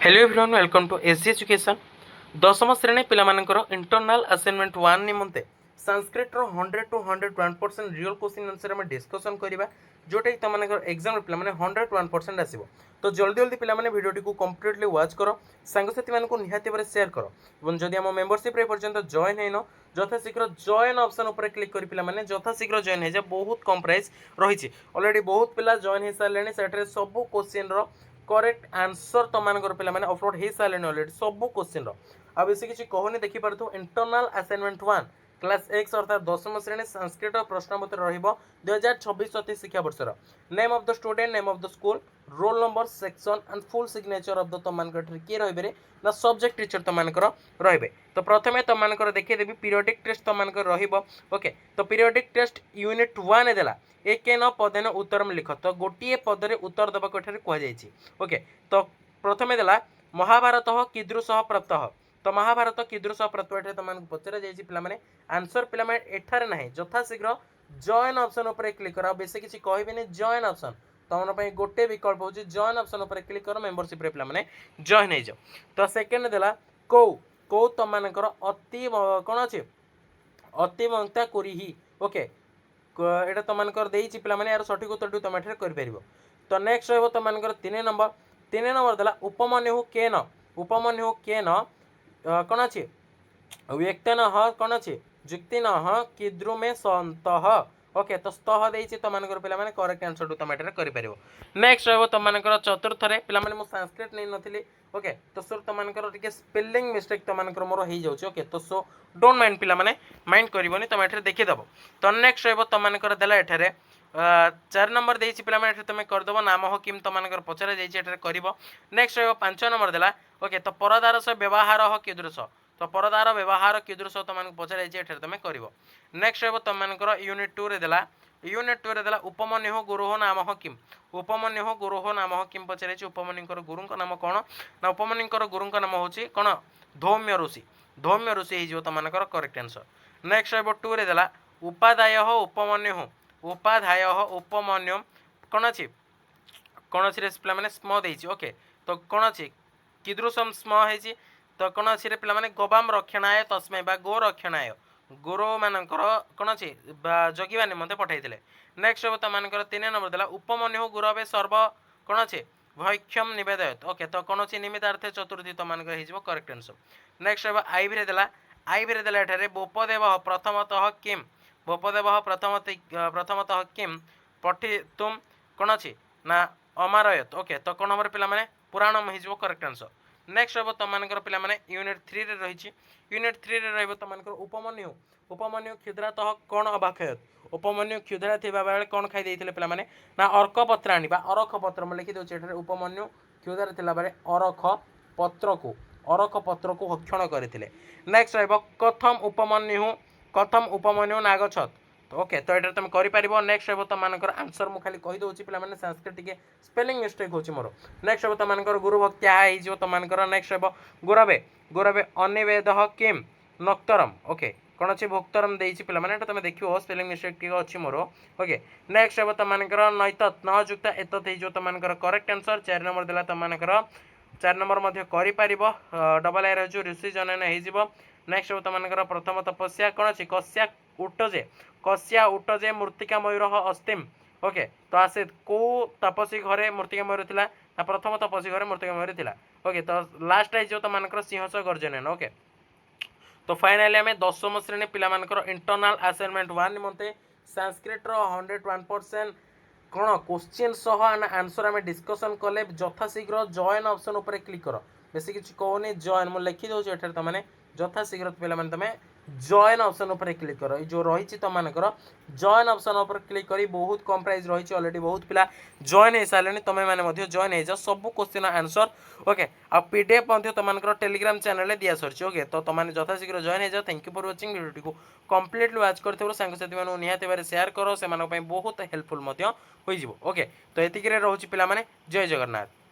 Hello everyone welcome to SG education दशम श्रेणी पिलामानकर इंटरनल असाइनमेंट 1 निमंते संस्कृत रो 100 टू 101% रियल क्वेश्चन आंसर हम डिस्कशन करबा जोटा कि तमनकर एग्जाम पिला माने 101% आसीबो। तो जल्दी जल्दी पिला माने वीडियो को कंप्लीटली वॉच करो, सांग साथी मान को निहाती भाବରେ शेयर करो एवं जदि हम मेंबरशिप रे पर्यंत जॉइन हैनो যথা শীঘ্র জয়েন অপশন উপরে ক্লিক করি পিলা মানে যথা শীঘ্র জয়েন হয়ে যা বহুত কম প্রাইস রয়েছে অলরেডি বহুত পিলা জয়েন হয়ে সারে সেটারে সবু কোশ্চেন র करेक्ट आंसर तुम पे अपलोड हो सारे अलरेडी सब क्वेश्चन आ बेसी किसी कहूनी देखिपार इंटरनल असाइनमेंट 1 क्लास एक्स अर्थात दशम श्रेणी संस्कृत प्रश्नपत्र रही शिक्षा वर्षर name of the student name of the school roll number section and full signature of the तुम किए रही ना सब्जेक्ट टीचर तुम रे। तो प्रथम तुम देखिदेवी पीरियोडिक टेस्ट तुम ओके। तो पीरियोडिक टेस्ट यूनिट 1 देला एक न पदेन उत्तरम लिख तो गोटे पदरे उत्तर देवा कहुई। ओके। तो प्रथम देला महाभारत कीदृश प्राप्त तो महाभारत कीदृश प्राप्त ये तुमको पचरा जाइए पे आंसर पे एठार ना यथा शीघ्र जॉइन ऑप्शन उपर क्लिक कर बेस किसी कहबी जॉइन ऑप्शन तुम गोटे विकल्प हो जॉइन ऑप्शन उपर क्लिक कर मेंबरशिप रे पे जॉइन हो जाओ। तो सेकेंड देला कौ कौ तुम अति कौन अच्छे अति मंगता कुरी। ओके। यहाँ तुम पे यार सठिक उत्तर तुम कर। तो नेक्स्ट रहा तुम 3 नंबर देला उपमन्यु केन उपमन्यु केन कौन अच्छे व्यक्त न कौन अच्छे जुक्ति न कीद्रुमे सत। ओके। तो स्तः देती तुम पे करेक्ट आंसर तुम कर। नेक्स्ट रहा तुम चतुर्थ पे संस्कृत नहीं नी। ओके। तो सो तुम स्पेलिंग मिस्टेक तुम मोर हो जाए। ओके। तो सो डोंट माइंड पे माइंड करनी तुम ये देखीदेव। तो नेक्स्ट रहा तुम देला एठारे 4 नंबर देती पे तुम करदेव नाम हो किम तुम पचरा जाइए कर। नेक्स्ट रहा 5 नंबर देला। ओके। तो परदार से व्यवहार कीदृश तो परदार व्यवहार कीदृश तुमको पचरा जाइए तुम कर। नेक्स्ट रहा तुम यूनिट 2 रे देला यूनिट 2 रे देला उपमन्यु गुरुह नाम किम उपमन्यु गुरुह नाम किम पचारे उपमन्युकर गुरु नाम कौन ना उपमन्युकर गुरु नाम हूँ कौन धौम्य ऋषि हो तुम करेक्ट आंसर। नेक्स्ट रहा 2 रे देला उपाध्याय उपमन्यु उपाध्याय उपमन्यु कौन अच्छी पे स्म देती। ओके। तो कौन अच्छी कीदृशम स्म हो तो कौन अच्छी पे गोबाम रक्षणाय तस्मै गो रक्षणाय गुरु मानकर कौन अच्छी जगिवा निमंते पठाई। नेक्स्ट हम तुम 3 नंबर देला उपमन्यु गुरवे सर्व कौन अच्छे भैक्षम निवेदयत। ओके। तो कौन अच्छी निमित्तार्थे चतुर्थी तुम हो करेक्ट आंसर। नेक्स्ट आईवी देला आईवी देला एठारे बोपदेव प्रथमतः किम बोपदेव प्रथमतः किम पठी तुम कौन अच्छी ना अमारयत। ओके। तो कौन हम पे पुराणम हो करेक्ट आंसर। नेक्स्ट हम तुम पे यूनिट 3 रे रही यूनिट 3 रे तुम उपमन्यु उपमन्यु क्षुद्रातः कौन अभाक्षयत उपमन्यु क्षुद्रा थी बेले कौन खाई पे ना अर्क पत्र आने अरख पत्र मैं लिखी दूसरे उपमन्यु क्षुद्रा थी बेले अरख पत्र को भक्षण करते। नेक्स्ट रथम उपमन्यु नागछत। तो ओके। तो ये तुम कर। नेक्स्ट रहा तुम आंसर मुझे खाली कहीदे पे संस्कृत टी स्पेलिंग मिस्टेक हो मोर। नेक्स्ट हम तुम गुरु भक्त्या हो तुम नेक्स्ट रहा गुरवे गुरवे अनिवेद किम नक्तरम। ओके। कौन अच्छी भोक्तरम देती पे तुम देखो स्पेलिंग मिस्टेक टी अच्छी मोर। ओके। नेक्स्ट हम तुम नैतत न जुक्त एत हो तुम करेक्ट आंसर। 4 नंबर देला तुम 4 नंबर कर डबल आर हो ऋषि जनन हो। नेक्स्ट तुम प्रथम तपस्या कौन अच्छी कस्या उटजे मूर्तिका मयूर अस्तिम। ओके। तो आसे कौ तपस्वी घरे मूर्तिका मयूर था प्रथम तपस्वी घरे मूर्तिका मयूर था। ओके। तो लास्ट आई तुम सिंहस गर्जन। ओके। तो फाइनाली आम दशम श्रेणी पिला इंटरनल असाइनमेंट 1 निमंते संस्कृत 101% कौन क्वेश्चन सह आंसर आम डिस्कसन कले यथा शीघ्र जॉइन ऑप्शन उपर क्लिक कर बेस किसी कहूनी जॉइन मुझे लिखी दूसरी ये तुम यथा शीघ्र पे तुम जॉइन ऑप्शन उपर क्लिक कर जो रही तुम जॉइन ऑप्शन उपर क्लिक कर बहुत कम प्राइस रही अलरेडी बहुत पिला जॉइन हो सारे तुम मैंने जॉइन हो जाओ सब क्वेश्चन आंसर। ओके। आ पीडीएफ तुम टेलीग्राम चैनल दिया सर। ओके। तो तुम यथा शीघ्र जॉइन हो जाओ। Thank you for watching video को कंप्लीटली वाच कर सांगसाथी मानू निहाती भाव शेयर कर से बहुत हेल्पफुल ओके। तो ये रोचे पे जय जगन्नाथ।